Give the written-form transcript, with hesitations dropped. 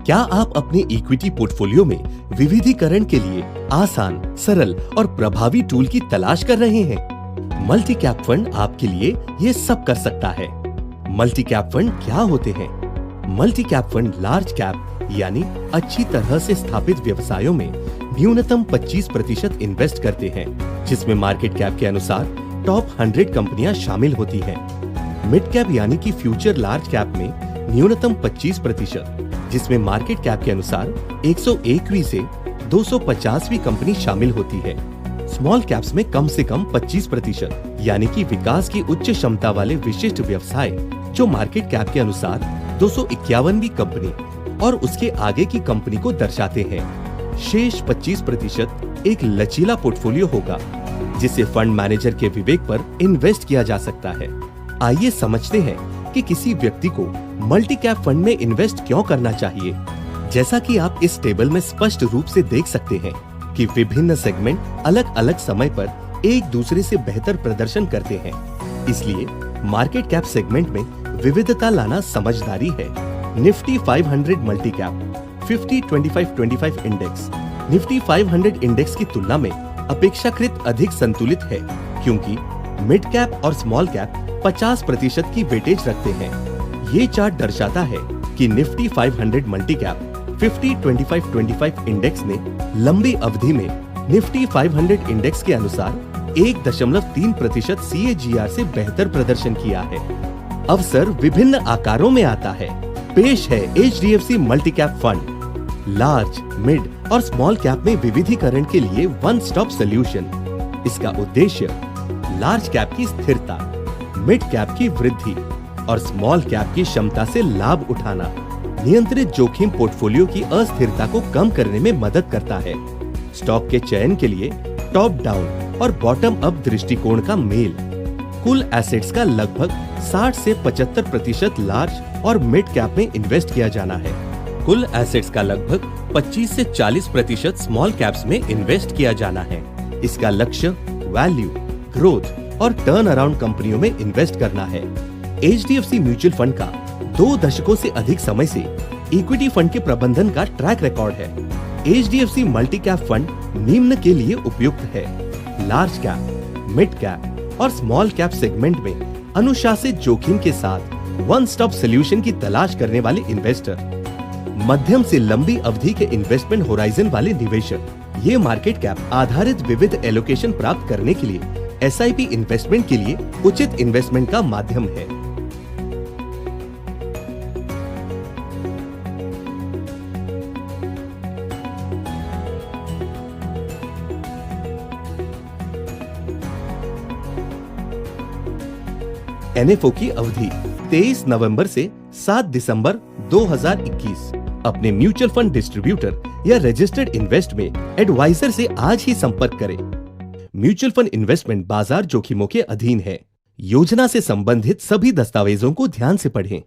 क्या आप अपने इक्विटी पोर्टफोलियो में विविधीकरण के लिए आसान, सरल और प्रभावी टूल की तलाश कर रहे हैं? मल्टी कैप फंड आपके लिए ये सब कर सकता है। मल्टी कैप फंड क्या होते हैं? Multi cap fund large cap यानी अच्छी तरह से स्थापित व्यवसायों में न्यूनतम 25% इन्वेस्ट करते हैं, जिसमें मार्केट कैप के अनुसार टॉप 100 कंपनियां शामिल होती हैं। मिड कैप यानी कि फ्यूचर लार्ज कैप में न्यूनतम 25%, जिसमें मार्केट कैप के अनुसार 101वीं से 250वीं कंपनी शामिल होती है। स्मॉल कैप्स में कम से कम 25%, यानी कि विकास की उच्च क्षमता वाले विशिष्ट व्यवसाय जो मार्केट कैप के अनुसार 251वीं कंपनी और उसके आगे की कंपनी को दर्शाते हैं। शेष 25% एक लचीला पोर्टफोलियो होगा, जिसे फंड मैनेजर के विवेक पर इन्वेस्ट किया जा सकता है। आइए समझते हैं कि किसी व्यक्ति को मल्टी कैप फंड में इन्वेस्ट क्यों करना चाहिए। जैसा कि आप इस टेबल में स्पष्ट रूप से देख सकते हैं कि विभिन्न सेगमेंट अलग अलग समय पर एक दूसरे से बेहतर प्रदर्शन करते हैं। इसलिए मार्केट कैप सेगमेंट में विविधता लाना समझदारी है। Nifty 500 multi cap 50-25-25 index Nifty 500 index की तुलना में अपेक्षाकृत अधिक संतुलित है, क्योंकि मिड कैप और स्मॉल कैप 50% की वेटेज रखते हैं। ये चार्ट दर्शाता है कि निफ्टी 500 मल्टी कैप 50-25-25 इंडेक्स ने लंबी अवधि में निफ्टी 500 इंडेक्स के अनुसार 1.3% CAGR से बेहतर प्रदर्शन किया है। अवसर विभिन्न आकारों में आता है। पेश है HDFC multi cap fund, large, mid और स्मॉल कैप में विविधीकरण के लिए वन स्टॉप सोल्यूशन। इसका उद्देश्य लार्ज कैप की स्थिरता, मिड कैप की वृद्धि और स्मॉल कैप की क्षमता से लाभ उठाना, नियंत्रित जोखिम पोर्टफोलियो की अस्थिरता को कम करने में मदद करता है। स्टॉक के चयन के लिए टॉप डाउन और बॉटम अप दृष्टिकोण का मेल, कुल एसेट्स का लगभग 60 से 75% लार्ज और मिड कैप में इन्वेस्ट किया जाना है। कुल एसेट्स का लगभग 25 से 40% स्मॉल कैप्स में इन्वेस्ट किया जाना है। इसका लक्ष्य वैल्यू, ग्रोथ और टर्न अराउंड कंपनियों में इन्वेस्ट करना है। HDFC म्यूचुअल फंड का 2 दशकों से अधिक समय से इक्विटी फंड के प्रबंधन का ट्रैक रिकॉर्ड है। HDFC मल्टी कैप फंड निम्न के लिए उपयुक्त है: लार्ज कैप, मिड कैप और स्मॉल कैप सेगमेंट में अनुशासित जोखिम के साथ वन स्टॉप सोल्यूशन की तलाश करने वाले इन्वेस्टर, मध्यम से लंबी अवधि के इन्वेस्टमेंट होराइजन वाले निवेशक। ये मार्केट कैप आधारित विविध एलोकेशन प्राप्त करने के लिए SIP इन्वेस्टमेंट के लिए उचित इन्वेस्टमेंट का माध्यम है। NFO की अवधि 23 नवंबर से 7 दिसंबर 2021। अपने म्यूचुअल फंड डिस्ट्रीब्यूटर या रजिस्टर्ड इन्वेस्ट में एडवाइजर से आज ही संपर्क करें। म्यूचुअल फंड इन्वेस्टमेंट बाजार जोखिमों के अधीन है। योजना से संबंधित सभी दस्तावेजों को ध्यान से पढ़ें।